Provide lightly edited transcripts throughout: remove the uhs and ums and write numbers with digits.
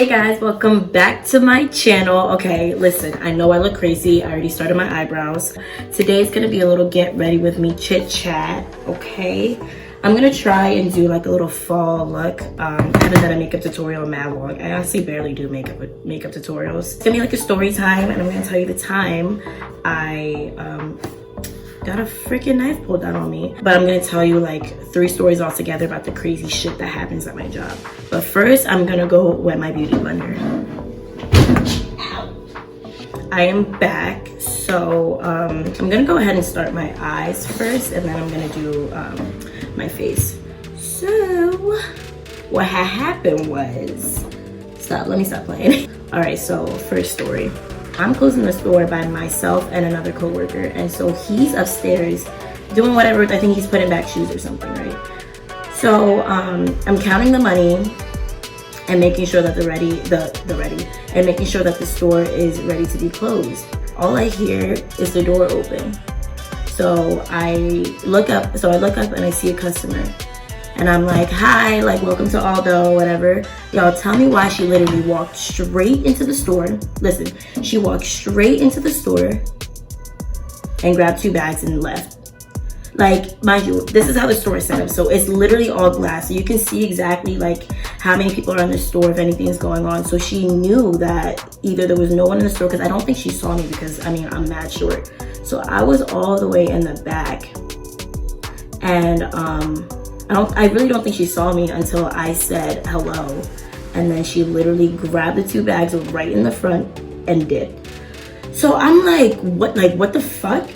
Hey guys, welcome back to my channel. Okay, listen, I know I look crazy. I already started my eyebrows. Today's gonna be a little get ready with me chit chat, okay? I'm gonna try and do like a little fall look. I haven't done a makeup tutorial in mad long. I honestly barely do makeup tutorials. It's gonna be like a story time, and I'm gonna tell you the time I got a freaking knife pulled out on me. But I'm gonna tell you like 3 stories all together about the crazy shit that happens at my job. But first, I'm gonna go wet my beauty blender. Ow. I am back, so I'm gonna go ahead and start my eyes first, and then I'm gonna do my face. So what had happened was, let me stop playing. All right, so first story. I'm closing the store by myself and another coworker, and so he's upstairs doing whatever. I think he's putting back shoes or something, right? So I'm counting the money and making sure that and making sure that the store is ready to be closed. All I hear is the door open. So I look up and I see a customer. And I'm like, hi, like, welcome to Aldo, whatever. Y'all, tell me why she literally walked straight into the store. Listen, she walked straight into the store and grabbed 2 bags and left. Like, mind you, this is how the store is set up. So it's literally all glass. So you can see exactly like how many people are in the store, if anything is going on. So she knew that either there was no one in the store, because I don't think she saw me because, I mean, I'm mad short. So I was all the way in the back. And, I really don't think she saw me until I said hello. And then she literally grabbed the 2 bags right in the front and dipped. So I'm like, what the fuck?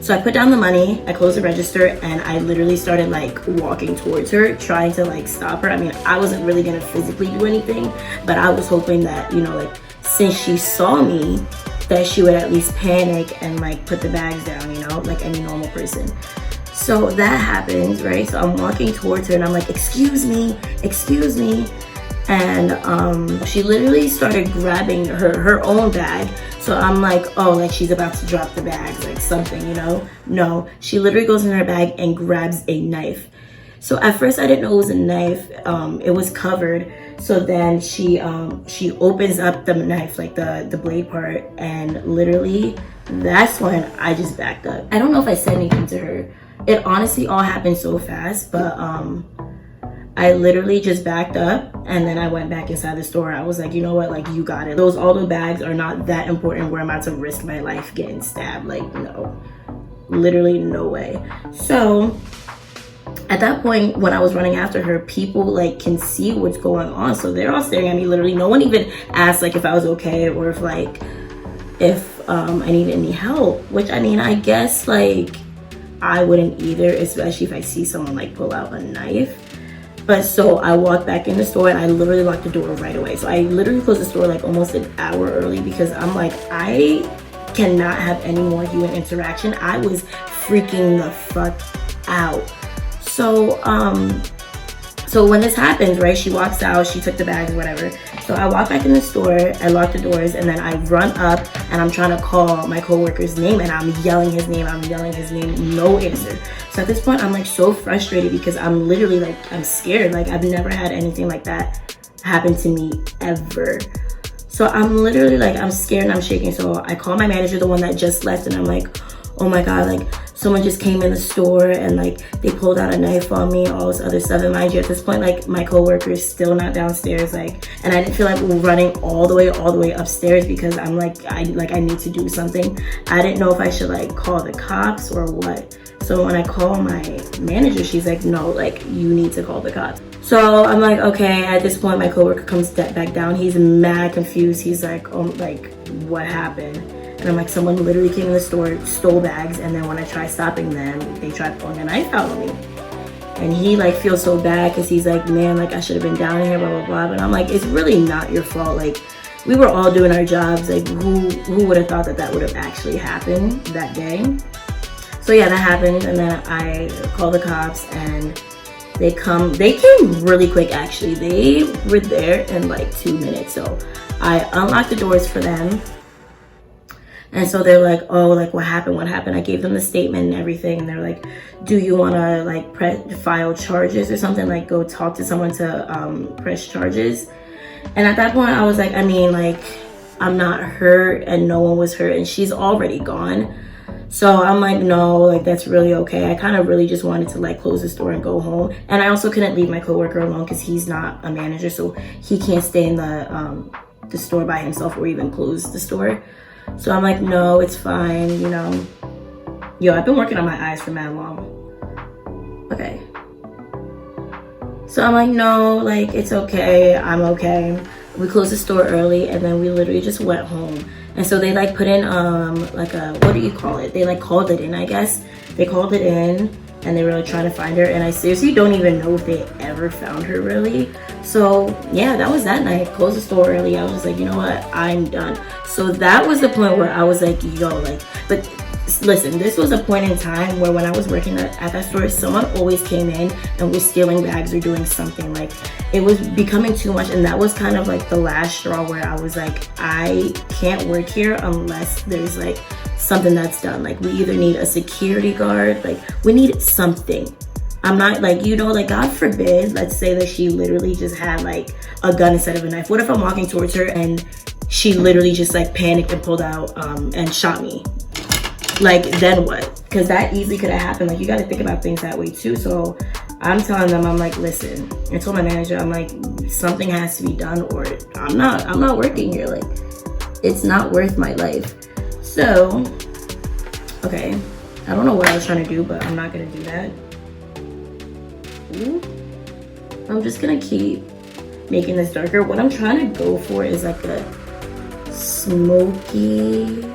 So I put down the money, I closed the register, and I literally started like walking towards her, trying to like stop her. I mean, I wasn't really gonna physically do anything, but I was hoping that, you know, like since she saw me, that she would at least panic and like put the bags down, you know, like any normal person. So that happens, right? So I'm walking towards her and I'm like, excuse me. And she literally started grabbing her own bag. So I'm like, oh, like she's about to drop the bags, like something, you know? No, she literally goes in her bag and grabs a knife. So at first I didn't know it was a knife. It was covered. So then she opens up the knife, like the blade part, and literally that's when I just backed up. I don't know if I said anything to her. It honestly all happened so fast, but I literally just backed up and then I went back inside the store. I was like, you know what, like, you got it. Those Aldo bags are not that important where I'm about to risk my life getting stabbed. Like, no, literally no way. So at that point, when I was running after her, people like can see what's going on. So they're all staring at me. Literally, no one even asked like if I was okay or if I needed any help, which I mean, I guess like I wouldn't either, especially if I see someone like pull out a knife. But so I walked back in the store and I literally locked the door right away. So I literally closed the store like almost an hour early because I'm like, I cannot have any more human interaction. I was freaking the fuck out. So when this happens, right, she walks out, she took the bags, whatever. So I walk back in the store, I lock the doors, and then I run up and I'm trying to call my coworker's name and I'm yelling his name, no answer. So at this point, I'm like so frustrated because I'm literally like, I'm scared. Like I've never had anything like that happen to me ever. So I'm literally like, I'm scared and I'm shaking. So I call my manager, the one that just left, and I'm like, oh my God, like someone just came in the store and like they pulled out a knife on me, all this other stuff. And mind you, at this point, like my coworker is still not downstairs, like, and I didn't feel like running all the way upstairs because I'm like, I need to do something. I didn't know if I should like call the cops or what. So when I call my manager, she's like, no, like you need to call the cops. So I'm like, okay. At this point, my coworker comes back down. He's mad confused. He's like, oh, like what happened? And I'm like, someone literally came in the store, stole bags, and then when I try stopping them, they tried pulling a knife out on me. And he like feels so bad because he's like, man, like I should have been down here, blah, blah, blah. But I'm like, it's really not your fault. Like we were all doing our jobs. Like who would have thought that would have actually happened that day? So yeah, that happened. And then I called the cops and they came really quick actually. They were there in like 2 minutes. So I unlocked the doors for them. And so they're like, oh, like what happened? I gave them the statement and everything. And they're like, do you want to like file charges or something? Like go talk to someone to press charges. And at that point I was like, I mean, like, I'm not hurt and no one was hurt and she's already gone. So I'm like, no, like, that's really okay. I kind of really just wanted to like close the store and go home. And I also couldn't leave my coworker alone because he's not a manager, so he can't stay in the store by himself or even close the store. So I'm like, no, it's fine, you know. Yo, I've been working on my eyes for mad long. Okay. So I'm like, no, like, it's okay, I'm okay. We closed the store early and then we literally just went home. And so they like put in like a, what do you call it? They like called it in, I guess. They called it in and they were like trying to find her. And I seriously don't even know if they ever found her really. So yeah, that was that night. Closed the store early. I was just like, you know what? I'm done. So that was the point where I was like, yo, like, but listen, this was a point in time where when I was working at that store, someone always came in and was stealing bags or doing something. Like, it was becoming too much, and that was kind of like the last straw where I was like, I can't work here unless there's like something that's done. Like, we either need a security guard, like we need something. I'm not like, you know, like, God forbid, let's say that she literally just had like a gun instead of a knife. What if I'm walking towards her and she literally just like panicked and pulled out and shot me? Like, then what? Because that easily could have happened. Like, you got to think about things that way too. So I'm telling them, I'm like, listen, I told my manager, I'm like, something has to be done or I'm not working here. Like, it's not worth my life. So, okay, I don't know what I was trying to do, but I'm not gonna do that. Ooh. I'm just gonna keep making this darker. What I'm trying to go for is like a smoky,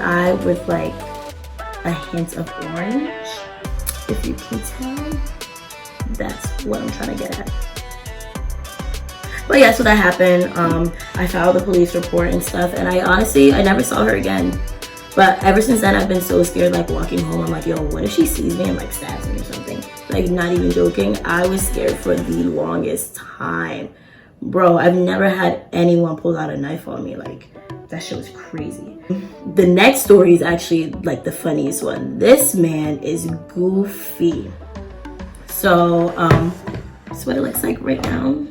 eye with like a hint of orange. If you can tell, that's what I'm trying to get at. But yeah, so that happened. I filed a police report and stuff, and I honestly never saw her again. But ever since then, I've been so scared, like walking home. I'm like, yo, what if she sees me and like stabs me or something? Like, not even joking. I was scared for the longest time. Bro, I've never had anyone pull out a knife on me. Like, that shit was crazy. The next story is actually like the funniest one. This man is goofy. So, that's what it looks like right now.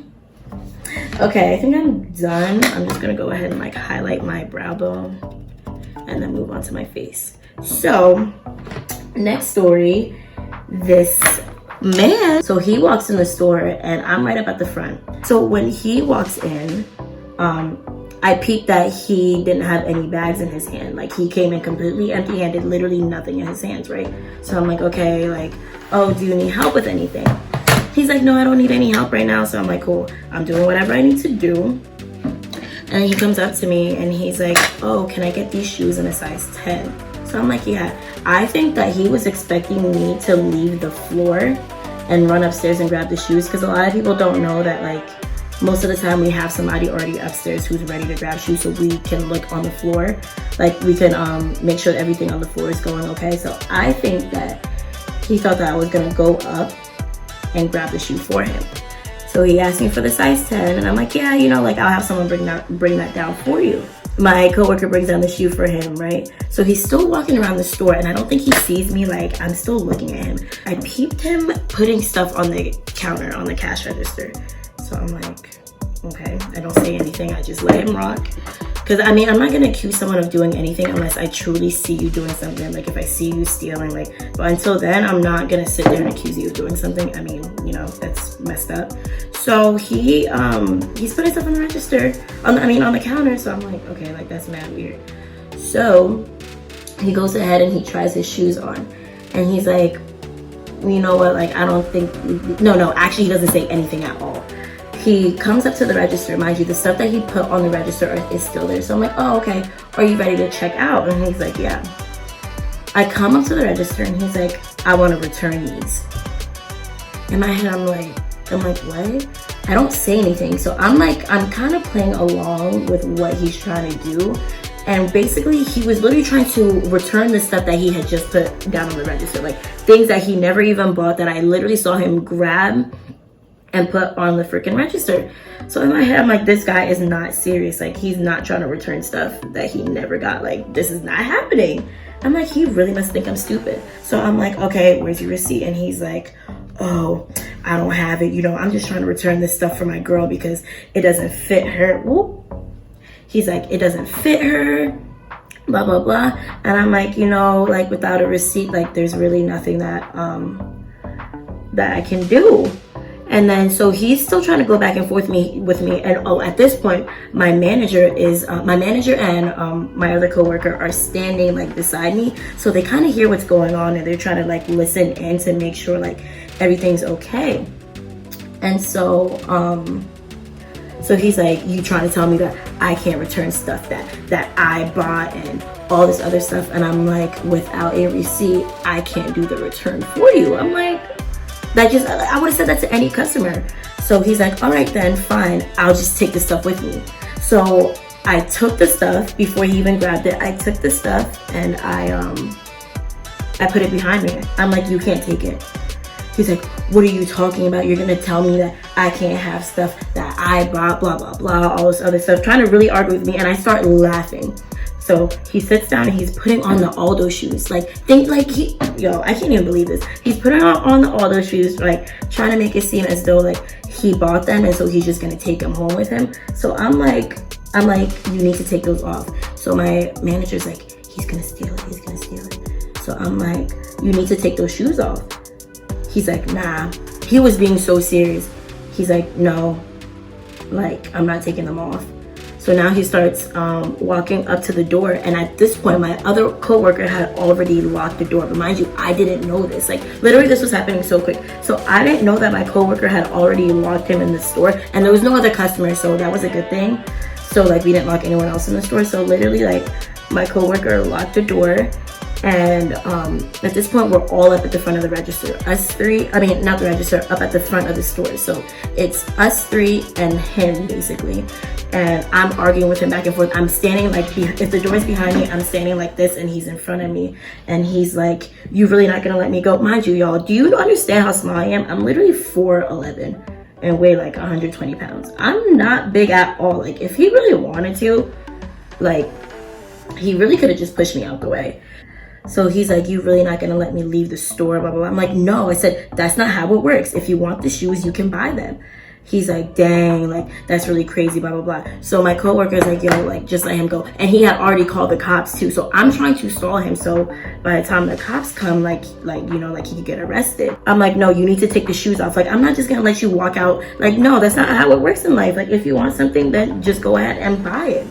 Okay, I think I'm done. I'm just gonna go ahead and like highlight my brow bone and then move on to my face. So, next story, this man, so he walks in the store and I'm right up at the front. So when he walks in, I peeped that he didn't have any bags in his hand. Like, he came in completely empty-handed, literally nothing in his hands, right? So I'm like, okay, like, oh, do you need help with anything? He's like, no, I don't need any help right now. So I'm like, cool, I'm doing whatever I need to do. And he comes up to me and he's like, oh, can I get these shoes in a size 10? So I'm like, yeah. I think that he was expecting me to leave the floor and run upstairs and grab the shoes, because a lot of people don't know that, like, most of the time we have somebody already upstairs who's ready to grab shoes, so we can look on the floor. Like, we can make sure everything on the floor is going okay. So I think that he thought that I was gonna go up and grab the shoe for him. So he asked me for the size 10 and I'm like, yeah, you know, like, I'll have someone bring that down for you. My coworker brings down the shoe for him, right? So he's still walking around the store and I don't think he sees me. Like, I'm still looking at him. I peeped him putting stuff on the counter, on the cash register. So I'm like, okay, I don't say anything. I just let him rock. Because, I mean, I'm not going to accuse someone of doing anything unless I truly see you doing something. Like, if I see you stealing, like, but until then, I'm not going to sit there and accuse you of doing something. I mean, you know, that's messed up. So he's putting stuff on the register, on the counter. So I'm like, okay, like, that's mad weird. So he goes ahead and he tries his shoes on. And he's like, you know what, like, I don't think, no, actually he doesn't say anything at all. He comes up to the register. Mind you, the stuff that he put on the register is still there. So I'm like, oh, okay, are you ready to check out? And he's like, yeah. I come up to the register and he's like, I want to return these. In my head, I'm like, what? I don't say anything. So I'm kind of playing along with what he's trying to do. And basically, he was literally trying to return the stuff that he had just put down on the register. Like, things that he never even bought that I literally saw him grab and put on the freaking register. So in my head, I'm like, this guy is not serious. Like, he's not trying to return stuff that he never got. Like, this is not happening. I'm like, he really must think I'm stupid. So I'm like, okay, where's your receipt? And he's like, oh, I don't have it. You know, I'm just trying to return this stuff for my girl because it doesn't fit her. Whoop. He's like, it doesn't fit her, blah, blah, blah. And I'm like, you know, like without a receipt, like there's really nothing that I can do. And then so he's still trying to go back and forth with me. And oh, at this point, my manager and my other coworker are standing like beside me, so they kind of hear what's going on and they're trying to like listen in to make sure like everything's okay. And so so he's like, you trying to tell me that I can't return stuff that I bought and all this other stuff? And I'm like, without a receipt, I can't do the return for you. I'm like, I would have said that to any customer. So he's like, all right then, fine, I'll just take the stuff with me. So I took the stuff before he even grabbed it. I took the stuff and I put it behind me. I'm like, you can't take it. He's like, what are you talking about? You're gonna tell me that I can't have stuff that I bought, blah, blah, blah, all this other stuff, trying to really argue with me. And I start laughing. So he sits down and he's putting on the Aldo shoes. Like, I can't even believe this. He's putting on the Aldo shoes, like trying to make it seem as though like he bought them and so he's just gonna take them home with him. So I'm like, you need to take those off. So my manager's like, he's gonna steal it, he's gonna steal it. So I'm like, you need to take those shoes off. He's like, nah. He was being so serious. He's like, no, like I'm not taking them off. So now he starts walking up to the door, and at this point my other coworker had already locked the door. But mind you, I didn't know this. Like literally this was happening so quick. So I didn't know that my coworker had already locked him in the store, and there was no other customer, so that was a good thing. So like we didn't lock anyone else in the store. So literally like my coworker locked the door, and at this point we're all up at the front of the register. Us three, I mean not the register, up at the front of the store. So it's us three and him basically. And I'm arguing with him back and forth. I'm standing like, if the door's behind me, I'm standing like this and he's in front of me. And he's like, you really not gonna let me go? Mind you, y'all, do you understand how small I am? I'm literally 4'11" and weigh like 120 pounds. I'm not big at all. Like if he really wanted to, like he really could have just pushed me out the way. So he's like, you really not gonna let me leave the store, blah, blah, blah. I'm like, no. I said, that's not how it works. If you want the shoes, you can buy them. He's like, dang, like that's really crazy, blah, blah, blah. So my coworker's like, yo, like just let him go. And he had already called the cops too. So I'm trying to stall him. So by the time the cops come, like you know, like he could get arrested. I'm like, no, you need to take the shoes off. Like I'm not just gonna let you walk out. Like no, that's not how it works in life. Like if you want something, then just go ahead and buy it.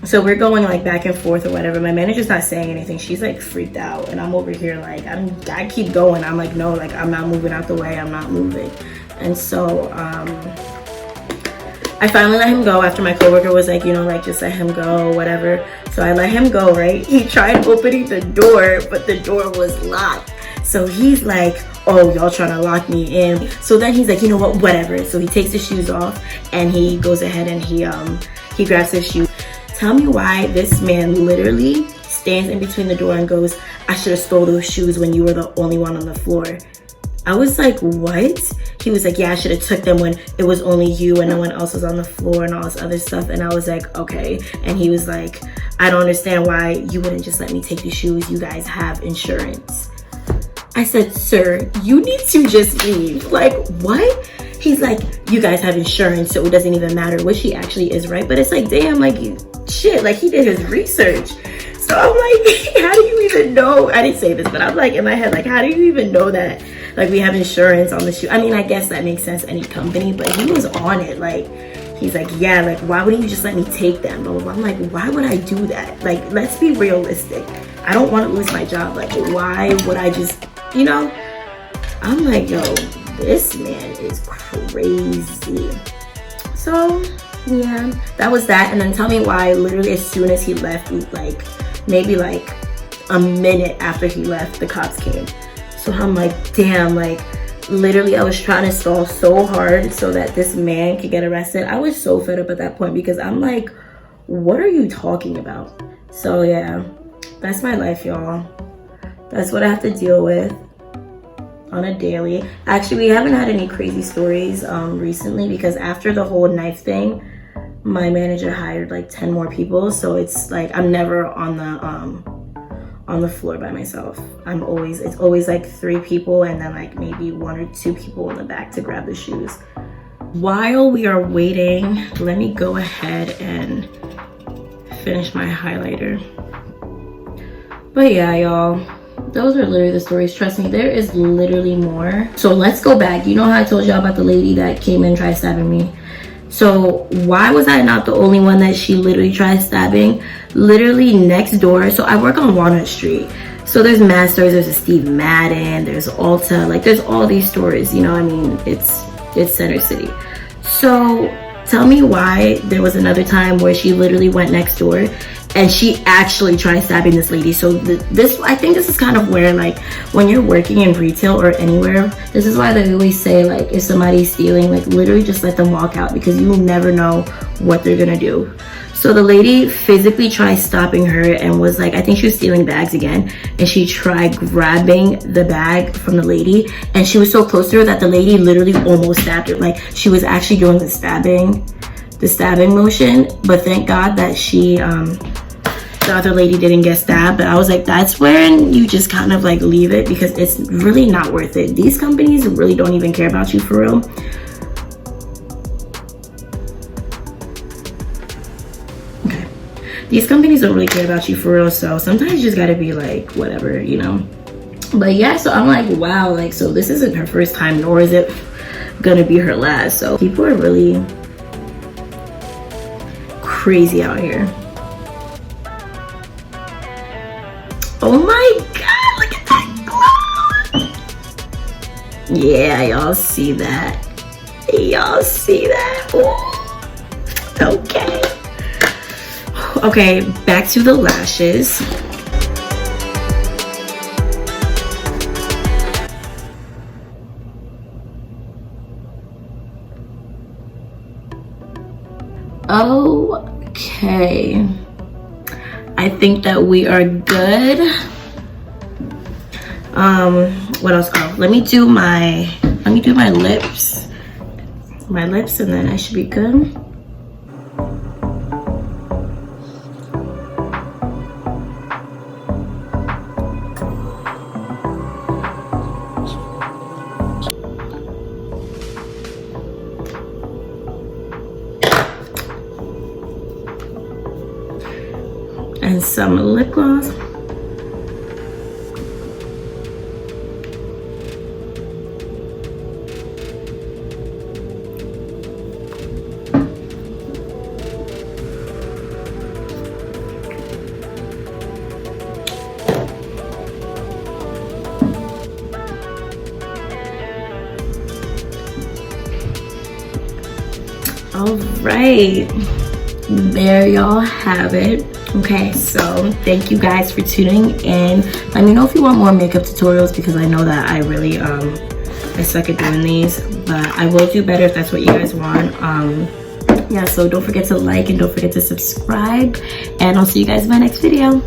So we're going like back and forth or whatever. My manager's not saying anything. She's like freaked out, and I'm over here like I keep going. I'm like, no, like I'm not moving out the way. I'm not moving. And so I finally let him go after my coworker was like, you know, like just let him go, whatever. So I let him go, right? He tried opening the door, but the door was locked. So he's like, oh, y'all trying to lock me in. So then he's like, you know what, whatever. So he takes his shoes off and he goes ahead and he grabs his shoe. Tell me why this man literally stands in between the door and goes, I should have stole those shoes when you were the only one on the floor. I was like, what? He was like, yeah, I should have took them when it was only you and no one else was on the floor and all this other stuff. And I was like, okay. And he was like, I don't understand why you wouldn't just let me take the shoes. You guys have insurance. I said, sir, you need to just leave. Like, what? He's like, you guys have insurance, so it doesn't even matter, which he actually is right. But it's like, damn, like, shit, like he did his research. So I'm like, how do you even know? I didn't say this, but I'm like in my head, like, how do you even know that like we have insurance on the shoe? I mean, I guess that makes sense, any company, but he was on it. Like, he's like, yeah, like, why wouldn't you just let me take them? Blah, blah, blah. I'm like, why would I do that? Like, let's be realistic. I don't want to lose my job. Like, why would I just, you know? I'm like, yo, this man is crazy. So yeah, that was that. And then tell me why literally as soon as he left, like maybe like a minute after he left, the cops came. So I'm like, damn, like literally I was trying to stall so hard so that this man could get arrested. I was so fed up at that point because I'm like, what are you talking about? So yeah, that's my life, y'all. That's what I have to deal with on a daily. Actually, we haven't had any crazy stories recently because after the whole knife thing, my manager hired like 10 more people. So it's like I'm never on on the floor by myself. It's always like 3 people and then like maybe 1 or 2 people in the back to grab the shoes. While we are waiting, let me go ahead and finish my highlighter. But yeah, y'all, those are literally the stories. Trust me, there is literally more. So let's go back. You know how I told y'all about the lady that came in and tried stabbing me? So why was I not the only one that she literally tried stabbing? Literally next door. So I work on Walnut Street. So there's mad stores. There's a Steve Madden. There's Ulta. Like there's all these stores. You know what I mean? It's Center City. So tell me why there was another time where she literally went next door and she actually tried stabbing this lady. So I think this is kind of where, like, when you're working in retail or anywhere, this is why they always say, like, if somebody's stealing, like, literally just let them walk out, because you never know what they're gonna do. So the lady physically tried stopping her and was like, I think she was stealing bags again, and she tried grabbing the bag from the lady, and she was so close to her that the lady literally almost stabbed her. Like, she was actually doing the stabbing motion, but thank God that the other lady didn't get stabbed. But I was like, that's when you just kind of like leave it, because it's really not worth it. These companies really don't even care about you for real. Okay, these companies don't really care about you for real, so sometimes you just gotta be like, whatever, you know. But yeah, so I'm like, wow, like, so this isn't her first time, nor is it gonna be her last. So people are really crazy out here. Oh my God, look at that glow. Yeah, y'all see that? Y'all see that? Ooh. Okay. Okay, back to the lashes. Okay, I think that we are good. What else? Oh, let me do my lips, and then I should be good. And some lip gloss. All right, there y'all have it. Okay, so thank you guys for tuning in. Let me know if you want more makeup tutorials, because I know that I really I suck at doing these, but I will do better if that's what you guys want. Yeah, so don't forget to like and don't forget to subscribe, and I'll see you guys in my next video.